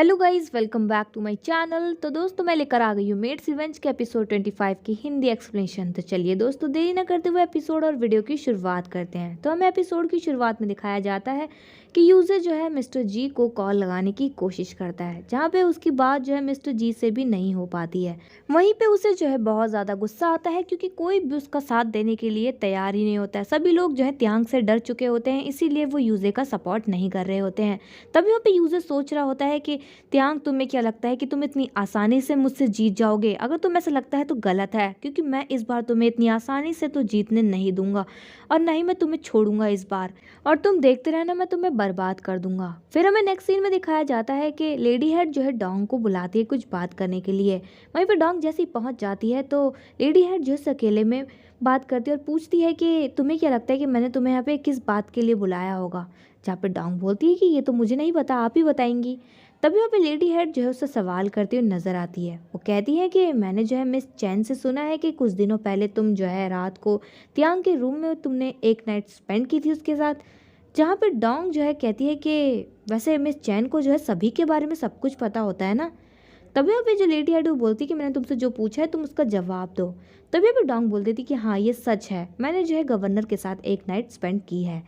Hello guys, welcome back to my channel. तो दोस्तों, मैं लेकर आ गई हूँ मेड्स रिवेंज के एपिसोड 25 की हिंदी एक्सप्लेनेशन। तो चलिए दोस्तों, देरी न करते हुए एपिसोड और वीडियो की शुरुआत करते हैं। तो हमें एपिसोड की शुरुआत में दिखाया जाता है कि यूजर जो है मिस्टर जी को कॉल लगाने की कोशिश करता है, जहाँ पे उसकी बात जो है मिस्टर जी से भी नहीं हो पाती है। वहीं पे उसे जो है बहुत ज़्यादा गुस्सा आता है, क्योंकि कोई भी उसका साथ देने के लिए तैयार ही नहीं होता है। सभी लोग जो है त्यांग से डर चुके होते हैं, इसीलिए वो यूजर का सपोर्ट नहीं कर रहे होते हैं। तभी वहाँ पे यूजर सोच रहा होता है कि त्यांग, तुम्हें क्या लगता है कि तुम इतनी आसानी से मुझसे जीत जाओगे? अगर तुम्हें ऐसा लगता है तो गलत है, क्योंकि मैं इस बार तुम्हें इतनी आसानी से तो जीतने नहीं दूंगा, और ना ही मैं तुम्हें छोड़ूंगा इस बार। और तुम देखते रहना, मैं तुम्हें बर्बाद कर दूंगा। फिर हमें नेक्स्ट सीन में दिखाया जाता है कि लेडी हेड जो है डोंग को बुलाती है कुछ बात करने के लिए। वहीं पर डोंग जैसे ही पहुंच जाती है तो लेडी हेड जो है अकेले में बात करती है और पूछती है कि तुम्हें क्या लगता है कि मैंने तुम्हें यहाँ पे किस बात के लिए बुलाया होगा? जहाँ पे डोंग बोलती है कि ये तो मुझे नहीं पता, आप ही बताएंगी। तभी वहाँ पे लेडी हेड जो है उससे सवाल करती हुई नजर आती है। वो कहती है कि मैंने जो है मिस चैन से सुना है कि कुछ दिनों पहले तुम जो है रात को त्यांग के रूम में तुमने एक नाइट स्पेंड की थी उसके साथ। जहाँ पे डोंग जो है कहती है कि वैसे मिस चैन को जो है सभी के बारे में सब कुछ पता होता है ना। तभी वहाँ पे जो लेडी हेड वो बोलती है कि मैंने तुमसे जो पूछा है तुम उसका जवाब दो। तभी वहाँ पे डोंग बोल देती कि हाँ ये सच है, मैंने जो है गवर्नर के साथ एक नाइट स्पेंड की है।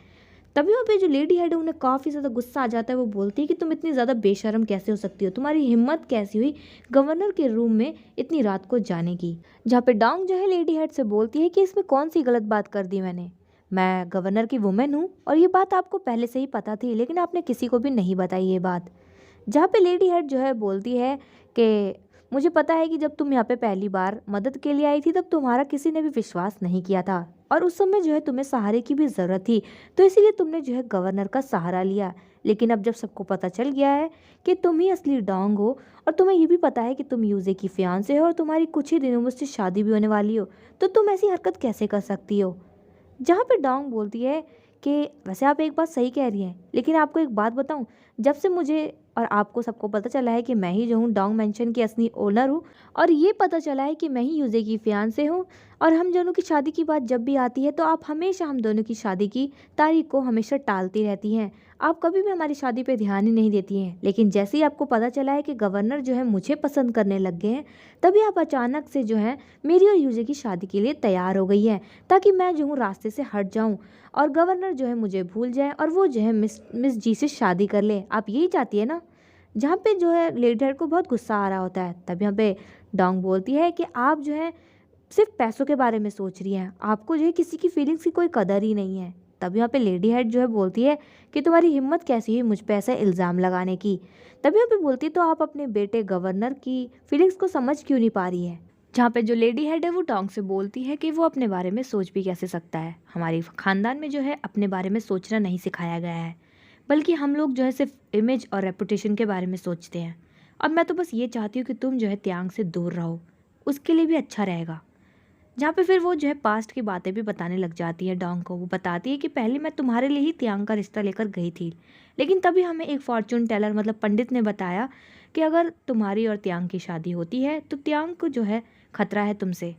तभी वहाँ पे जो लेडी हेड है उन्हें काफ़ी ज़्यादा गुस्सा आ जाता है। वो बोलती है कि तुम इतनी ज़्यादा बेशर्म कैसे हो सकती हो, तुम्हारी हिम्मत कैसी हुई गवर्नर के रूम में इतनी रात को जाने की? जहाँ पे डोंग जो है लेडी हेड से बोलती है कि इसमें कौन सी गलत बात कर दी मैंने? मैं गवर्नर की वुमेन हूँ और ये बात आपको पहले से ही पता थी, लेकिन आपने किसी को भी नहीं बताई ये बात। जहाँ पे लेडी हेड जो है बोलती है कि मुझे पता है कि जब तुम यहाँ पे पहली बार मदद के लिए आई थी तब तुम्हारा किसी ने भी विश्वास नहीं किया था, और उस समय जो है तुम्हें सहारे की भी ज़रूरत थी, तो इसीलिए तुमने जो है गवर्नर का सहारा लिया। लेकिन अब जब सबको पता चल गया है कि तुम ही असली डोंग हो, और तुम्हें ये भी पता है कि तुम यूजे की फियांसे हो और तुम्हारी कुछ ही दिनों में उससे शादी भी होने वाली हो, तो तुम ऐसी हरकत कैसे कर सकती हो? जहाँ पे डोंग बोलती है कि वैसे आप एक बात सही कह रही हैं, लेकिन आपको एक बात बताऊं, जब से मुझे और आपको सबको पता चला है कि मैं ही जो हूँ डोंग मेंशन की असली ओनर हूँ, और ये पता चला है कि मैं ही यूजे की फियांसे हूँ, और हम दोनों की शादी की बात जब भी आती है तो आप हमेशा हम दोनों की शादी की तारीख को हमेशा टालती रहती हैं। आप कभी भी हमारी शादी पे ध्यान ही नहीं देती हैं। लेकिन जैसे ही आपको पता चला है कि गवर्नर जो है मुझे पसंद करने लग गए हैं, तभी आप अचानक से जो है मेरी और यूजे की शादी के लिए तैयार हो गई हैं, ताकि मैं जो हूँ रास्ते से हट जाऊँ और गवर्नर जो है मुझे भूल जाए और वो जो है मिस जी से शादी कर ले। आप यही चाहती है ना? जहाँ पे जो है लेडी हेड को बहुत गुस्सा आ रहा होता है। तब यहाँ पे डोंग बोलती है कि आप जो है सिर्फ पैसों के बारे में सोच रही हैं, आपको जो है किसी की फीलिंग्स की कोई कदर ही नहीं है। तब यहाँ पे लेडी हेड जो है बोलती है कि तुम्हारी हिम्मत कैसी हुई मुझ पे ऐसा इल्ज़ाम लगाने की? तब यहाँ पे बोलती है तो आप अपने बेटे गवर्नर की फीलिंग्स को समझ क्यों नहीं पा रही है? जहाँ पे जो लेडी हेड है वो डोंग से बोलती है कि वो अपने बारे में सोच भी कैसे सकता है, हमारे खानदान में जो है अपने बारे में सोचना नहीं सिखाया गया है, बल्कि हम लोग जो है सिर्फ इमेज और रेपुटेशन के बारे में सोचते हैं। और मैं तो बस ये चाहती हूँ कि तुम जो है त्यांग से दूर रहो, उसके लिए भी अच्छा रहेगा। जहाँ पे फिर वो जो है पास्ट की बातें भी बताने लग जाती है डोंग को। वो बताती है कि पहले मैं तुम्हारे लिए ही त्यांग का रिश्ता लेकर गई थी, लेकिन तभी हमें एक फॉर्चून टेलर मतलब पंडित ने बताया कि अगर तुम्हारी और त्यांग की शादी होती है तो त्यांग को जो है खतरा है तुमसे,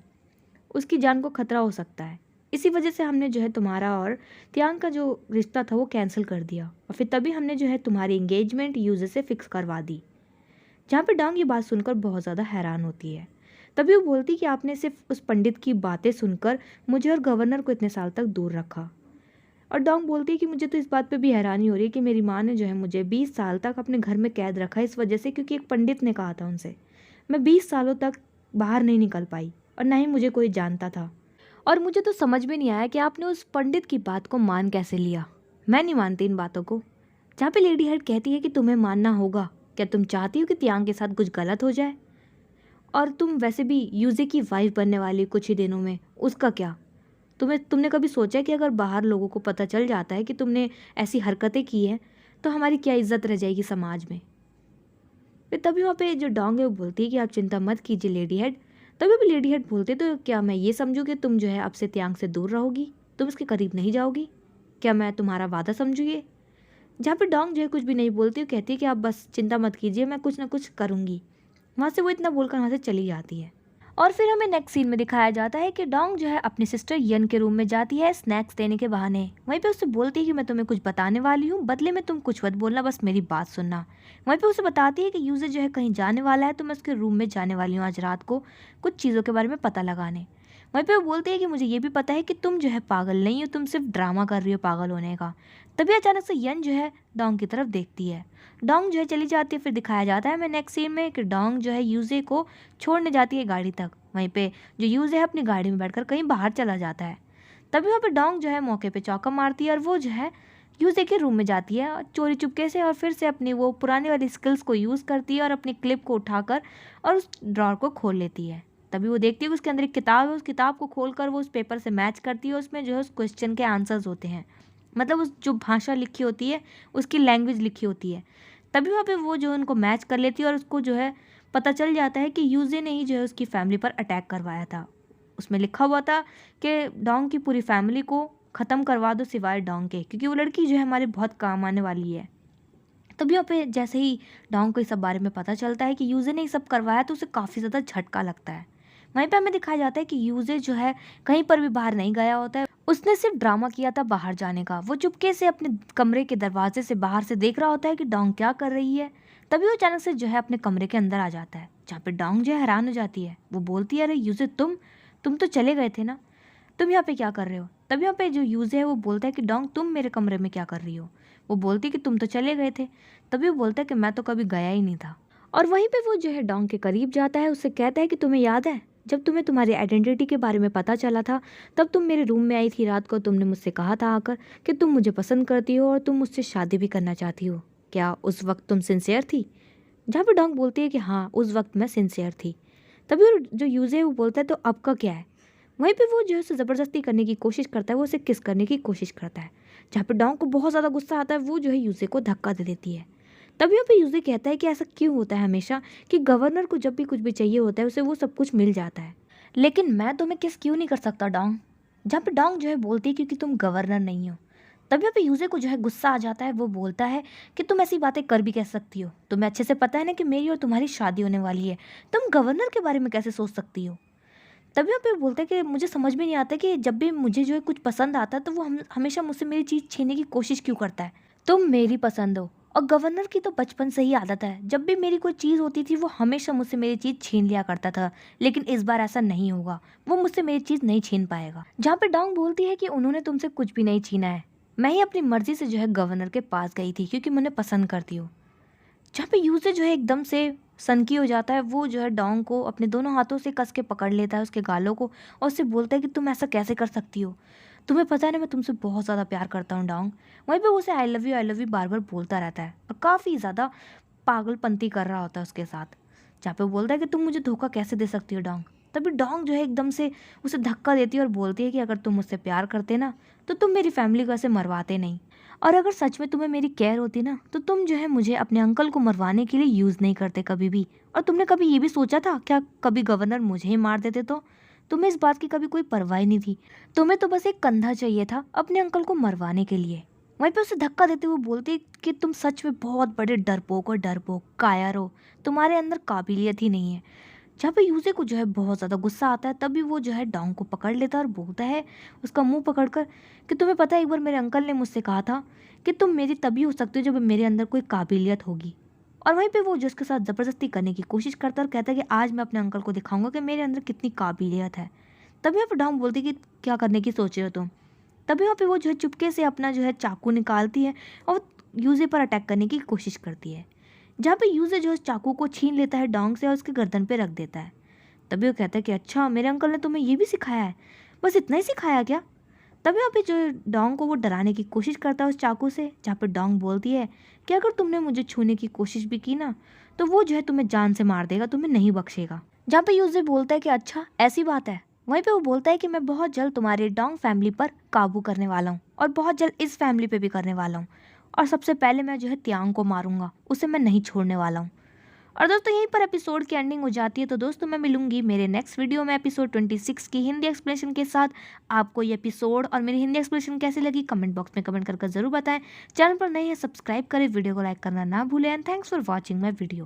उसकी जान को खतरा हो सकता है। इसी वजह से हमने जो है तुम्हारा और त्यांग का जो रिश्ता था वो कैंसिल कर दिया, और फिर तभी हमने जो है तुम्हारी एंगेजमेंट यूजर से फिक्स करवा दी। जहाँ पे डोंग ये बात सुनकर बहुत ज़्यादा हैरान होती है। तभी वो बोलती कि आपने सिर्फ उस पंडित की बातें सुनकर मुझे और गवर्नर को इतने साल तक दूर रखा। और डोंग बोलती है कि मुझे तो इस बात पे भी हैरानी हो रही है कि मेरी माँ ने जो है मुझे 20 साल तक अपने घर में कैद रखा इस वजह से, क्योंकि एक पंडित ने कहा था उनसे। मैं 20 सालों तक बाहर नहीं निकल पाई और ना ही मुझे कोई जानता था, और मुझे तो समझ में नहीं आया कि आपने उस पंडित की बात को मान कैसे लिया। मैं नहीं मानती इन बातों को। जहाँ पे लेडी हेड कहती है कि तुम्हें मानना होगा, क्या तुम चाहती हो कि त्यांग के साथ कुछ गलत हो जाए? और तुम वैसे भी यूजे की वाइफ बनने वाली कुछ ही दिनों में, उसका क्या? तुमने कभी सोचा है कि अगर बाहर लोगों को पता चल जाता है कि तुमने ऐसी हरकतें की हैं तो हमारी क्या इज्जत रह जाएगी समाज में? फिर तभी वहाँ पे जो डोंग है वो बोलती है कि आप चिंता मत कीजिए लेडी हेड। तभी भी लेडी हेड बोलते तो क्या मैं ये समझूँ कि तुम जो है अब से त्यांग से दूर रहोगी, तुम इसके करीब नहीं जाओगी? क्या मैं तुम्हारा वादा समझू ये? जहाँ पे डोंग जो है कुछ भी नहीं बोलती, वो कहती है कि आप बस चिंता मत कीजिए, मैं कुछ ना कुछ करूँगी। वहाँ से वो इतना बोलकर वहाँ से चली जाती है। और फिर हमें नेक्स्ट सीन में दिखाया जाता है कि डोंग जो है अपनी सिस्टर यन के रूम में जाती है स्नैक्स देने के बहाने। वहीं पे उससे बोलती है कि मैं तुम्हें कुछ बताने वाली हूँ, बदले में तुम कुछ मत बोलना, बस मेरी बात सुनना। वहीं पे उसे बताती है कि यूजे जो है कहीं जाने वाला है, तो मैं उसके रूम में जाने वाली हूँ आज रात को कुछ चीज़ों के बारे में पता लगाने। वहीं पे वो बोलती है कि मुझे ये भी पता है कि तुम जो है पागल नहीं हो, तुम सिर्फ ड्रामा कर रही हो पागल होने का। तभी अचानक से यन जो है डोंग की तरफ देखती है। डोंग जो है चली जाती है। फिर दिखाया जाता है हमें नेक्स्ट सीन में कि डोंग जो है यूजे को छोड़ने जाती है गाड़ी तक। वहीं पे जो यूजे है अपनी गाड़ी में बैठकर कहीं बाहर चला जाता है। तभी वहाँ पे डोंग जो है मौके पे चौका मारती है और वो जो है यूजे के रूम में जाती है और चोरी चुपके से, और फिर से अपनी वो पुरानी वाली स्किल्स को यूज़ करती है और अपनी क्लिप को उठाकर और उस ड्रॉर को खोल लेती है। तभी वो देखती है कि उसके अंदर एक किताब है। उस किताब को खोलकर वो उस पेपर से मैच करती है। उसमें जो है उस क्वेश्चन के आंसर्स होते हैं, मतलब उस जो भाषा लिखी होती है उसकी लैंग्वेज लिखी होती है। तभी वहाँ पे वो जो है उनको मैच कर लेती है और उसको जो है पता चल जाता है कि यूजे ने ही जो है उसकी फैमिली पर अटैक करवाया था। उसमें लिखा हुआ था कि डोंग की पूरी फैमिली को ख़त्म करवा दो सिवाय डोंग के, क्योंकि वो लड़की जो है हमारे बहुत काम आने वाली है। तभी यहाँ पे जैसे ही डोंग को इस सब बारे में पता चलता है कि यूजे ने ये सब करवाया, तो उसे काफ़ी ज़्यादा झटका लगता है। वहीं पे हमें दिखाया जाता है कि यूजे जो है कहीं पर भी बाहर नहीं गया होता है, उसने सिर्फ ड्रामा किया था बाहर जाने का। वो चुपके से अपने कमरे के दरवाजे से बाहर से देख रहा होता है कि डोंग क्या कर रही है। तभी वो अचानक से जो है अपने कमरे के अंदर आ जाता है, जहाँ पे डोंग जो है हैरान हो जाती है। वो बोलती है, अरे यूजे तुम तो चले गए थे ना, तुम यहाँ पे क्या कर रहे हो। तभी यहाँ पे जो यूजे है वो बोलता है कि डोंग तुम मेरे कमरे में क्या कर रही हो। वो बोलती है कि तुम तो चले गए थे। तभी वो बोलता है कि मैं तो कभी गया ही नहीं था। और वहीं पे वो जो है डोंग के करीब जाता है, उससे कहता है कि तुम्हें याद है जब तुम्हें तुम्हारी आइडेंटिटी के बारे में पता चला था, तब तुम मेरे रूम में आई थी रात को। तुमने मुझसे कहा था आकर कि तुम मुझे पसंद करती हो और तुम मुझसे शादी भी करना चाहती हो। क्या उस वक्त तुम सिंसियर थी। जहाँ पे डोंग बोलती है कि हाँ उस वक्त मैं सिंसियर थी। तभी वो जो यूजे है वो बोलता है तो अब का क्या है। वहीं पे वो जो है उसे ज़बरदस्ती करने की कोशिश करता है, वो उसे किस करने की कोशिश करता है। जहाँ पे डोंग को बहुत ज़्यादा गुस्सा आता है, वो जो है यूजे को धक्का दे देती है। तभी यहाँ पे यूजे कहता है कि ऐसा क्यों होता है हमेशा कि गवर्नर को जब भी कुछ भी चाहिए होता है उसे वो सब कुछ मिल जाता है, लेकिन मैं तुम्हें किस क्यों नहीं कर सकता डोंग। जहाँ पे डोंग जो है बोलती है क्योंकि तुम गवर्नर नहीं हो। तभी यहाँ पे यूजे को जो है गुस्सा आ जाता है। वो बोलता है कि तुम ऐसी बातें कर भी कह सकती हो, तुम्हें अच्छे से पता है ना कि मेरी और तुम्हारी शादी होने वाली है, तुम गवर्नर के बारे में कैसे सोच सकती हो। तभी यहाँ पे बोलते हैं कि मुझे समझ में नहीं आता कि जब भी मुझे जो है कुछ पसंद आता है तो वो हमेशा मुझसे मेरी चीज़ छीनने की कोशिश क्यों करता है। तुम मेरी पसंद हो और गवर्नर की तो बचपन से ही आदत है, जब भी मेरी कोई चीज़ होती थी वो हमेशा मुझसे मेरी चीज़ छीन लिया करता था, लेकिन इस बार ऐसा नहीं होगा, वो मुझसे मेरी चीज़ नहीं छीन पाएगा। जहाँ पे डोंग बोलती है कि उन्होंने तुमसे कुछ भी नहीं छीना है, मैं ही अपनी मर्जी से जो है गवर्नर के पास गई थी क्योंकि मैंने पसंद करती हूँ। जहाँ पे यूजे जो है एकदम से सनकी हो जाता है। वो जो है डोंग को अपने दोनों हाथों से कस के पकड़ लेता है उसके गालों को और उससे बोलता है कि तुम ऐसा कैसे कर सकती हो, तुम्हें पता है ना मैं तुमसे बहुत ज़्यादा प्यार करता हूँ डोंग। वहीं पे वो उसे आई लव यू बार बार बोलता रहता है और काफ़ी ज़्यादा पागलपंती कर रहा होता है उसके साथ। जहाँ पे वो बोलता है कि तुम मुझे धोखा कैसे दे सकती हो डोंग। तभी डोंग जो है एकदम से उसे धक्का देती है और बोलती है कि अगर तुम मुझसे प्यार करते ना तो तुम मेरी फैमिली को ऐसे मरवाते नहीं, और अगर सच में तुम्हें मेरी केयर होती ना तो तुम जो है मुझे अपने अंकल को मरवाने के लिए यूज़ नहीं करते कभी भी। और तुमने कभी ये भी सोचा था क्या कभी गवर्नर मुझे ही मार देते तो? तुम्हें इस बात की कभी कोई परवाह ही नहीं थी, तुम्हें तो बस एक कंधा चाहिए था अपने अंकल को मरवाने के लिए। वहीं पे उसे धक्का देते हुए बोलती कि तुम सच में बहुत बड़े डरपोक कायर हो, तुम्हारे अंदर काबिलियत ही नहीं है। जहाँ पे यूजे को जो है बहुत ज़्यादा गुस्सा आता है, तभी वो जो है डोंग को पकड़ लेता है और बोलता है उसका मुंह पकड़कर कि तुम्हें पता है एक बार मेरे अंकल ने मुझसे कहा था कि तुम मेरी तभी हो सकती हो जब मेरे अंदर कोई काबिलियत होगी। और वहीं पे वो जो उसके साथ ज़बरदस्ती करने की कोशिश करता है और कहता है कि आज मैं अपने अंकल को दिखाऊंगा कि मेरे अंदर कितनी काबिलियत है। तभी यहाँ पे डोंग बोलती कि क्या करने की सोच रहे हो तुम। तभी वहाँ पे वो जो है चुपके से अपना जो है चाकू निकालती है और यूजे पर अटैक करने की कोशिश करती है। जहाँ पे यूजे जो है चाकू को छीन लेता है डोंग से और उसके गर्दन पे रख देता है। तभी वो कहता है कि अच्छा मेरे अंकल ने तुम्हें ये भी सिखाया है, बस इतना ही सिखाया क्या। तभी वहाँ पे जो डोंग को वो डराने की कोशिश करता है उस चाकू से। जहाँ पे डोंग बोलती है कि अगर तुमने मुझे छूने की कोशिश भी की ना तो वो जो है तुम्हें जान से मार देगा, तुम्हें नहीं बख्शेगा। जहाँ पे यूजे बोलता है कि अच्छा ऐसी बात है। वहीं पे वो बोलता है कि मैं बहुत जल्द तुम्हारे डोंग फैमिली पर काबू करने वाला हूँ और बहुत जल्द इस फैमिली पे भी करने वाला हूँ, और सबसे पहले मैं जो है त्यांग को मारूंगा, उसे मैं नहीं छोड़ने वाला हूँ। और दोस्तों यहीं पर एपिसोड की एंडिंग हो जाती है। तो दोस्तों मैं मिलूंगी मेरे नेक्स्ट वीडियो में एपिसोड 26 की हिंदी एक्सप्लेनेशन के साथ। आपको ये एपिसोड और मेरी हिंदी एक्सप्लेनेशन कैसी लगी कमेंट बॉक्स में कमेंट करके जरूर बताएं। चैनल पर नए हैं सब्सक्राइब करें, वीडियो को लाइक करना ना भूलें। And thanks for watching my video.